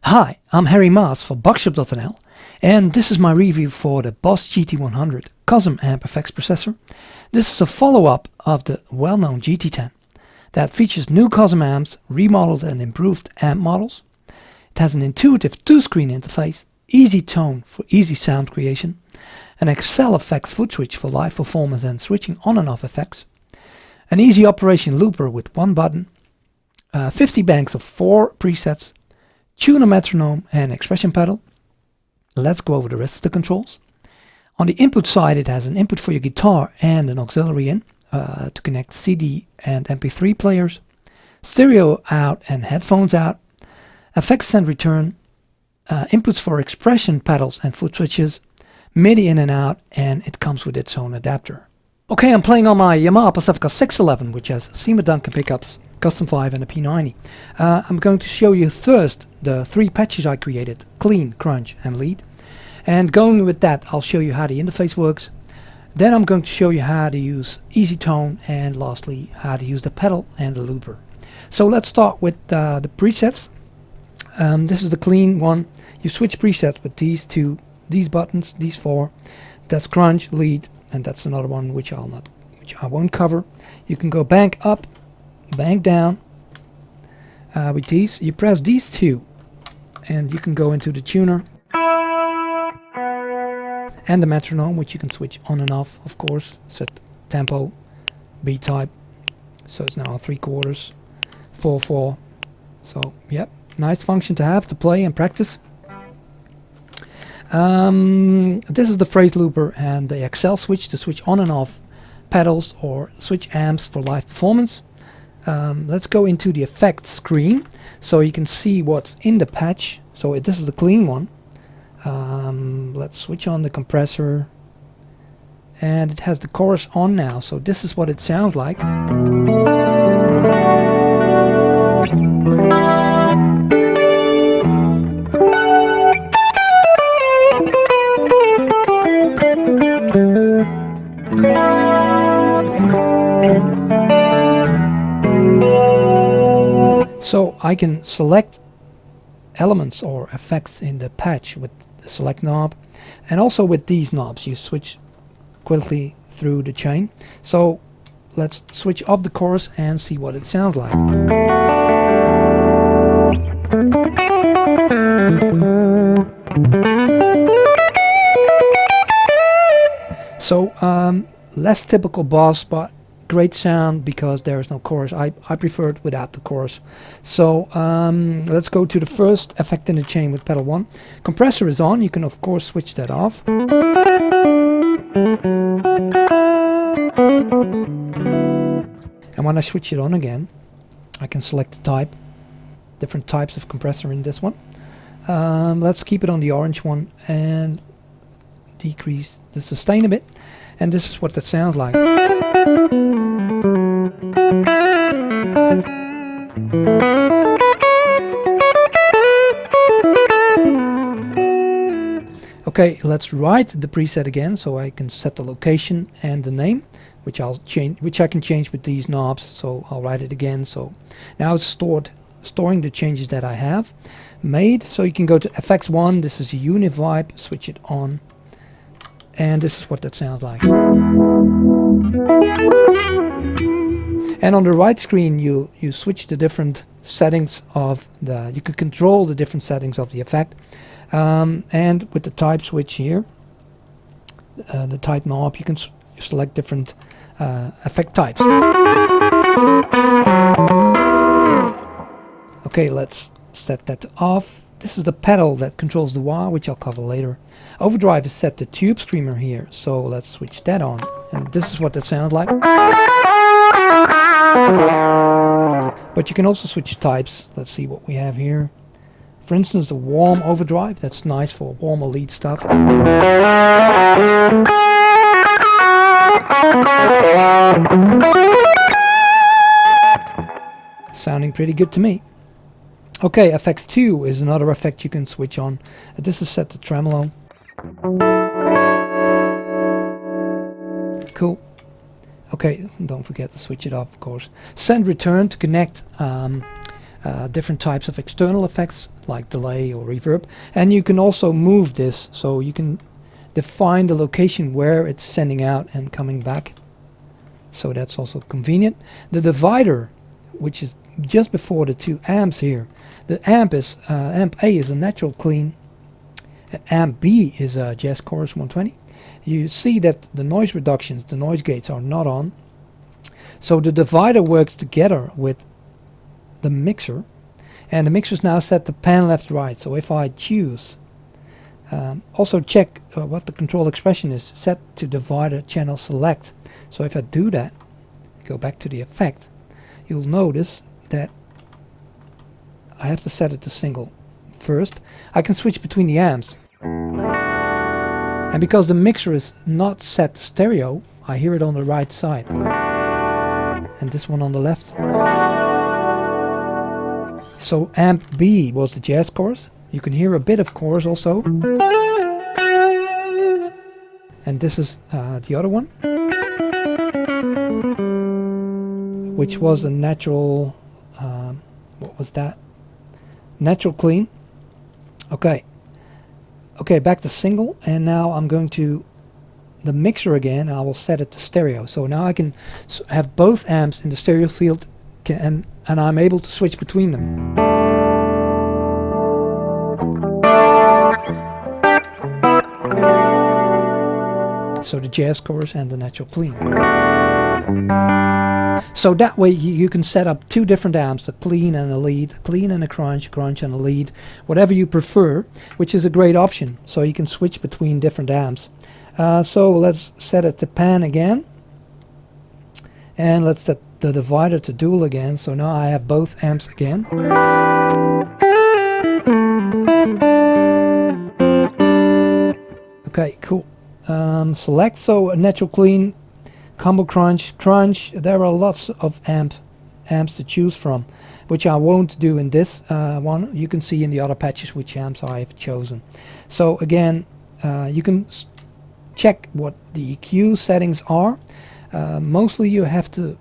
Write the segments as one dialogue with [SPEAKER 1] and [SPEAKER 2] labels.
[SPEAKER 1] Hi, I'm Harry Maas for Bax-shop.nl, and this is my review for the Boss GT-100 custom amp effects processor. This is a follow-up of the well-known GT-10 that features new custom amps, remodeled and improved amp models. It has an intuitive two-screen interface, easy tone for easy sound creation, an Excel effects foot switch for live performance and switching on and off effects, an easy operation looper with one button, 50 banks of 4 presets, tuner metronome and expression pedal. Let's go over the rest of the controls. On the input side, it has an input for your guitar and an auxiliary in to connect CD and MP3 players, stereo out and headphones out, effects send return, inputs for expression pedals and foot switches, MIDI in and out, and it comes with its own adapter. Okay, I'm playing on my Yamaha Pacifica 611, which has Seymour Duncan pickups, Custom 5 and a P90. I'm going to show you first the 3 patches I created: clean, crunch and lead. And going with that, I'll show you how the interface works. Then I'm going to show you how to use easy tone, and lastly how to use the pedal and the looper. So let's start with the presets. This is the clean one. You switch presets with these buttons, these 4. That's crunch, lead, and that's another one which I won't cover. You can go bank up, bank down with these. You press these 2 and you can go into the tuner and the metronome, which you can switch on and off, of course. Set tempo, B type, so it's now 3/4, 4/4. So yep, nice function to have to play and practice. This is the phrase looper and the Excel switch to switch on and off pedals or switch amps for live performance. Let's go into the effects screen so you can see what's in the patch. So this is the clean one. Let's switch on the compressor, and it has the chorus on now, so this is what it sounds like. So I can select elements or effects in the patch with the select knob, and also with these knobs you switch quickly through the chain. So let's switch off the chorus and see what it sounds like. So less typical Boss, but great sound because there is no chorus. I prefer it without the chorus. So let's go to the first effect in the chain with pedal 1. Compressor is on. You can of course switch that off. And when I switch it on again, I can select the type, different types of compressor in this one. Let's keep it on the orange one and decrease the sustain a bit. And this is what that sounds like. Okay, let's write the preset again, so I can set the location and the name, which I can change with these knobs. So I'll write it again. So now it's storing the changes that I have made. So you can go to effects 1. This is a unit vibe. Switch it on, and this is what that sounds like. And on the right screen, you switch the different settings of you can control the different settings of the effect. And with the type switch here, the type knob, you can select different effect types. Okay, let's set that off. this is the pedal that controls the wah, which I'll cover later. Overdrive is set to tube screamer here, so let's switch that on. And this is what that sounds like. But you can also switch types. Let's see what we have here. For instance, the warm overdrive, that's nice for warmer lead stuff. Sounding pretty good to me. Okay, FX2 is another effect you can switch on. This is set to tremolo. Cool. Okay, don't forget to switch it off, of course. Send return to connect different types of external effects like delay or reverb. And you can also move this, so you can define the location where it's sending out and coming back. So that's also convenient. The divider, which is just before the two amps here. The amp is amp A is a natural clean. Amp B is a Jazz Chorus 120. You see that the noise reductions, the noise gates are not on. So the divider works together with the mixer, and the mixer is now set to pan left right. So if I choose, also check what the control expression is, set to divider channel select. So if I do that, go back to the effect, you'll notice that I have to set it to single first. I can switch between the amps. And because the mixer is not set to stereo, I hear it on the right side. And this one on the left. So amp B was the jazz chorus. You can hear a bit of chorus also. And this is the other one, which was a natural, what was that? Natural clean. Okay. Okay, back to single, and now I'm going to the mixer again. I will set it to stereo. So now I can have both amps in the stereo field, and I'm able to switch between them. So the jazz chorus and the natural clean. So that way you can set up two different amps, a clean and a lead, clean and a crunch and a lead, whatever you prefer, which is a great option. So you can switch between different amps. So let's set it to pan again. And let's set the divider to dual again. So now I have both amps again. Okay, cool. Select, so a natural clean, combo crunch, there are lots of amps to choose from, which I won't do in this one. You can see in the other patches which amps I have chosen. So again, you can check what the EQ settings are. Mostly you have to,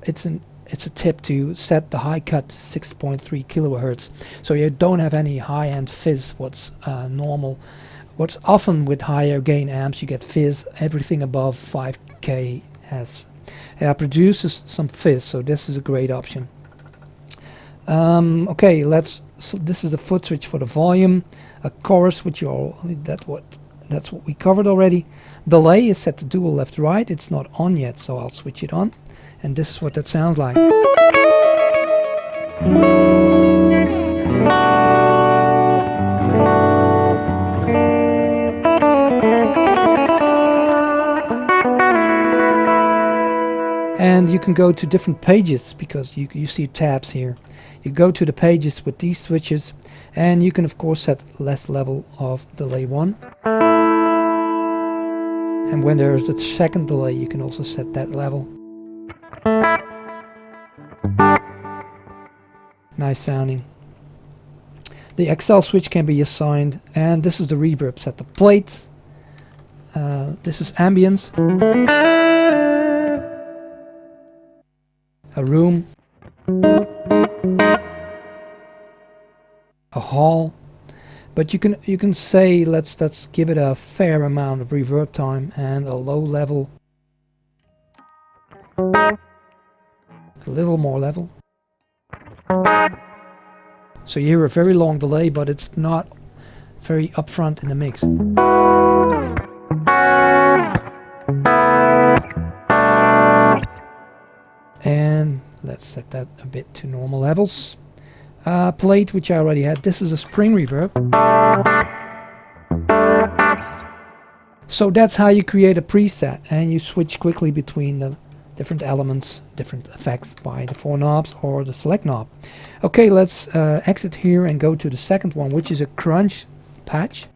[SPEAKER 1] it's a tip to set the high cut to 6.3 kilohertz, so you don't have any high-end fizz, what's normal. What's often with higher gain amps, you get fizz. Everything above 5K has produces some fizz, so this is a great option. Okay, so this is the foot switch for the volume, a chorus, which that's what we covered already. Delay is set to dual left right. It's not on yet, so I'll switch it on, and this is what that sounds like. And you can go to different pages because you see tabs here. You go to the pages with these switches, and you can of course set less level of delay 1. And when there's the second delay, you can also set that level. Nice sounding. The XL switch can be assigned, and this is the reverb set to plate. This is ambience. A room, a hall, but you can say let's give it a fair amount of reverb time and a low level, a little more level. So you hear a very long delay, but it's not very upfront in the mix. And let's set that a bit to normal levels. Plate, which I already had. This is a spring reverb. So that's how you create a preset, and you switch quickly between the different elements, different effects by the 4 knobs or the select knob. Okay, let's exit here and go to the second one, which is a crunch patch.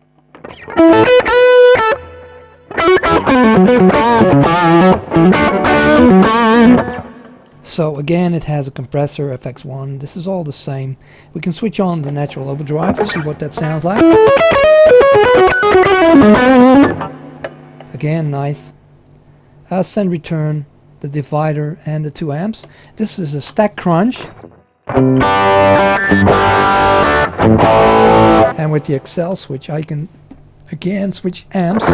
[SPEAKER 1] So again, it has a compressor, FX1. This is all the same. We can switch on the natural overdrive to see what that sounds like. Again, nice. Send return, the divider, and the 2 amps. This is a stack crunch. And with the Excel switch, I can again switch amps.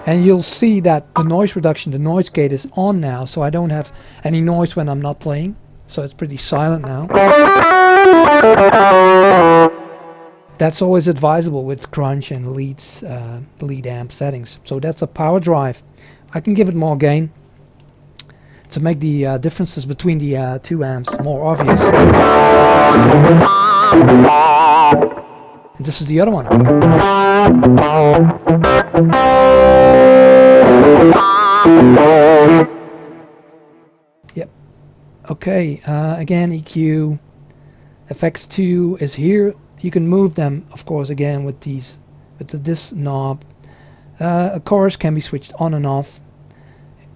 [SPEAKER 1] And you'll see that the noise reduction, the noise gate is on now, so I don't have any noise when I'm not playing. So it's pretty silent now. That's always advisable with crunch and leads, lead amp settings. So that's a power drive. I can give it more gain to make the differences between the 2 amps more obvious. And this is the other one. Yep. Okay, again EQ. FX2 is here. You can move them, of course, again with these, with this knob. A chorus can be switched on and off,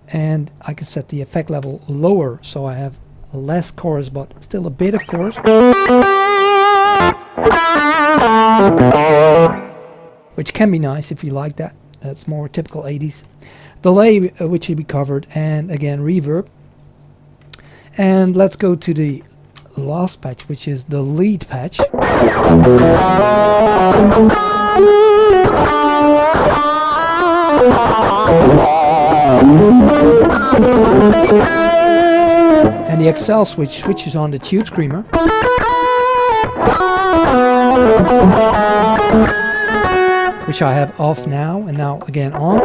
[SPEAKER 1] and I can set the effect level lower, so I have less chorus, but still a bit of chorus, which can be nice if you like that. That's more typical 80s. Delay, which we covered, and again reverb. And let's go to the last patch, which is the lead patch. And the Excel switch switches on the tube screamer. Which I have off now, and now again on.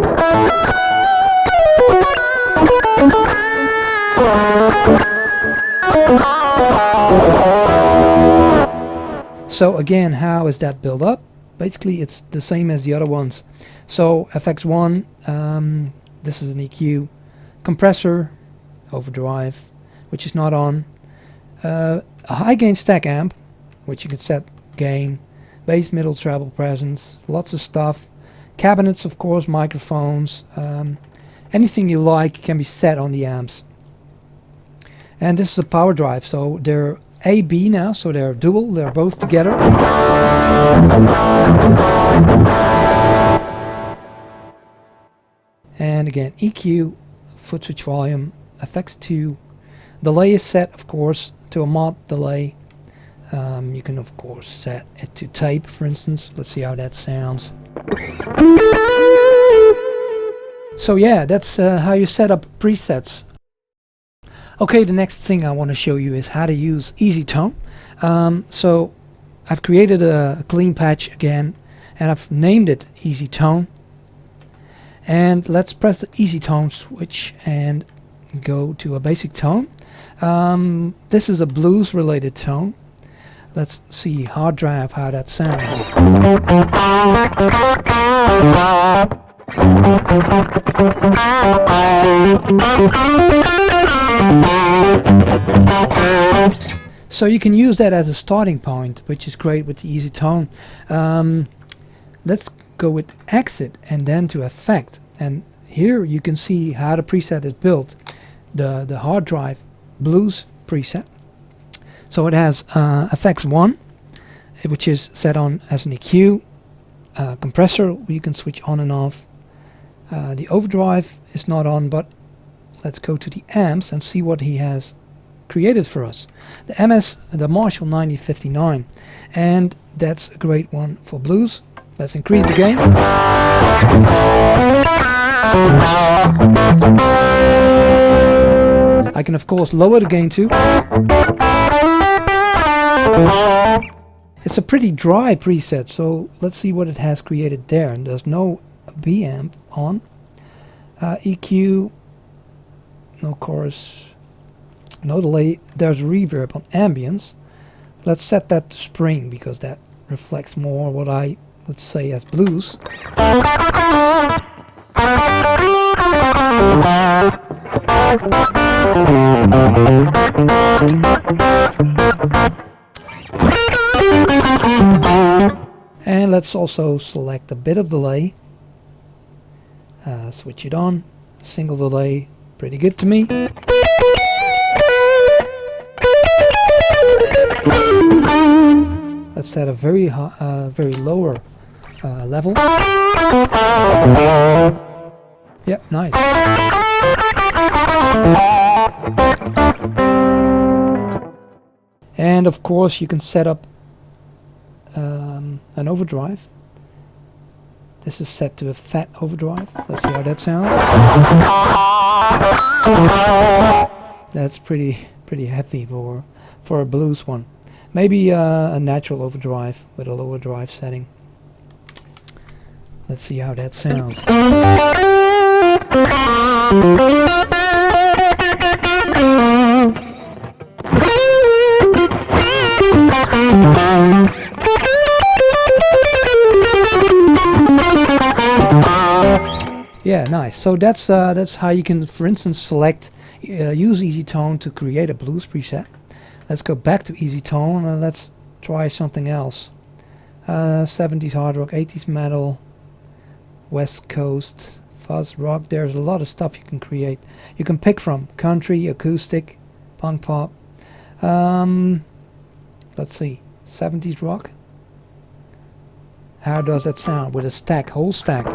[SPEAKER 1] So again, how is that built up? Basically it's the same as the other ones. So FX1, this is an EQ, compressor, overdrive, which is not on, a high gain stack amp, which you can set gain, bass, middle, treble, presence, lots of stuff, cabinets, of course, microphones, anything you like can be set on the amps. And this is a power drive, so they're A-B now, so they're dual, they're both together. And again, EQ, foot switch volume, FX2, delay is set, of course, to a mod delay. You can, of course, set it to tape, for instance. Let's see how that sounds. So yeah, that's how you set up presets. Okay, the next thing I want to show you is how to use Easy Tone. So I've created a clean patch again, and I've named it Easy Tone. And let's press the Easy Tone switch and go to a basic tone. This is a blues related tone. Let's see hard drive how that sounds. So you can use that as a starting point, which is great with the Easy Tone. Let's go with exit and then to effect, and here you can see how the preset is built. The hard drive blues preset. So it has FX1, which is set on as an EQ, compressor you can switch on and off. The overdrive is not on, but let's go to the amps and see what he has created for us. The Marshall 9059, and that's a great one for blues. Let's increase the gain. I can of course lower the gain too. It's a pretty dry preset, so let's see what it has created there. And there's no B amp on. EQ, no chorus, no delay. There's reverb on ambience. Let's set that to spring because that reflects more what I would say as blues. And let's also select a bit of delay. Switch it on. Single delay, pretty good to me. Let's set a very high, very lower level. Yep, nice. And of course you can set up an overdrive. This is set to a fat overdrive. Let's see how that sounds. That's pretty heavy for a blues one. Maybe a natural overdrive with a lower drive setting. Let's see how that sounds. Yeah, nice. So that's how you can, for instance, select use Easy Tone to create a blues preset. Let's go back to Easy Tone and let's try something else. 70s hard rock, 80s metal, West Coast, fuzz rock. There's a lot of stuff you can create. You can pick from country, acoustic, punk pop. Let's see, 70s rock. How does that sound with a stack, whole stack?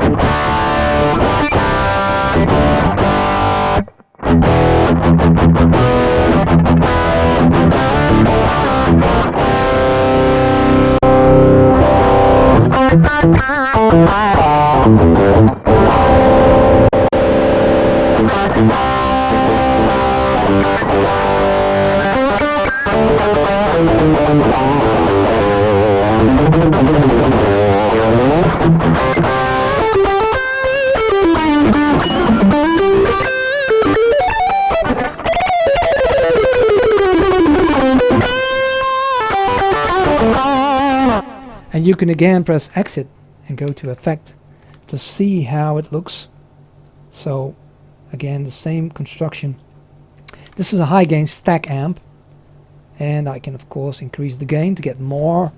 [SPEAKER 1] And you can again press exit and go to effect to see how it looks. So again, the same construction. This is a high gain stack amp, and I can of course increase the gain to get more.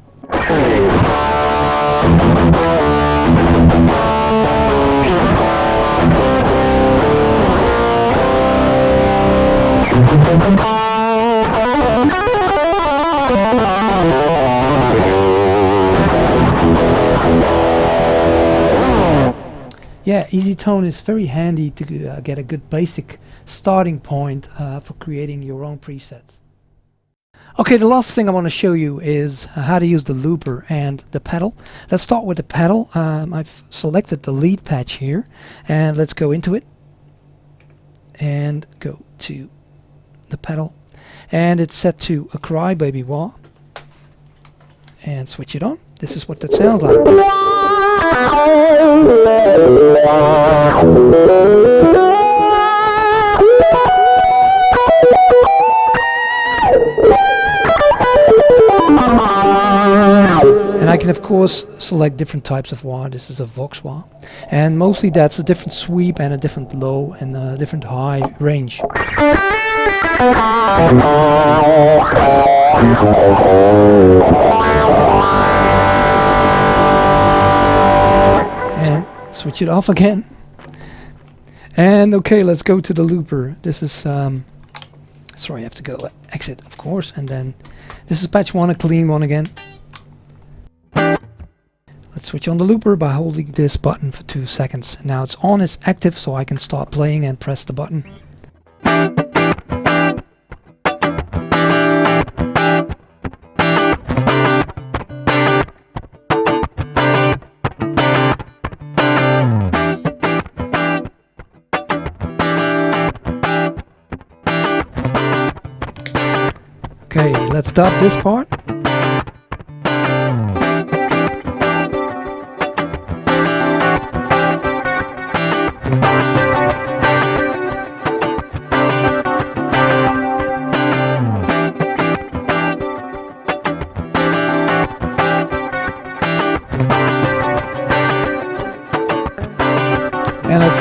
[SPEAKER 1] Yeah, Easy Tone is very handy to get a good basic starting point for creating your own presets. Okay, the last thing I want to show you is how to use the looper and the pedal. Let's start with the pedal. I've selected the lead patch here, and let's go into it and go to the pedal, and it's set to a cry baby wah, and switch it on. This is what that sounds like. And I can of course select different types of wah. This is a Vox wah, and mostly that's a different sweep and a different low and a different high range. And switch it off again. And okay, let's go to the looper. This is sorry, I have to go exit of course, and then this is patch 1, a clean one again. Let's switch on the looper by holding this button for 2 seconds. Now it's on, it's active, so I can start playing and press the button. Okay, let's stop this part.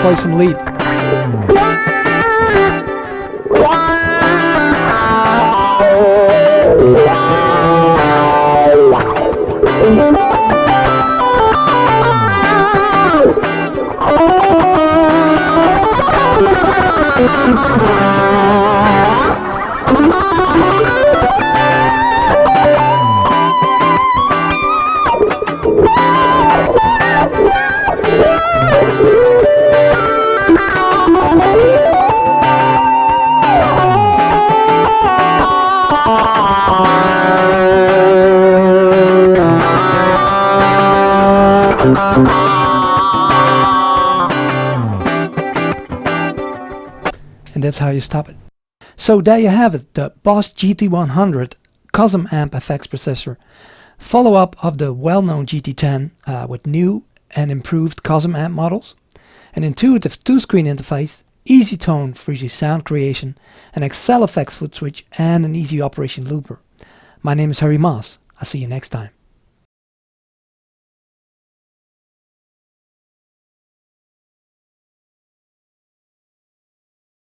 [SPEAKER 1] play some lead. And that's how you stop it. So there you have it, the Boss GT-100 custom amp effects processor, follow-up of the well-known GT10 with new and improved custom amp models, an intuitive 2-screen interface, easy tone for easy sound creation, an Excel effects foot switch, and an easy operation looper. My name is Harry Maas. I'll see you next time.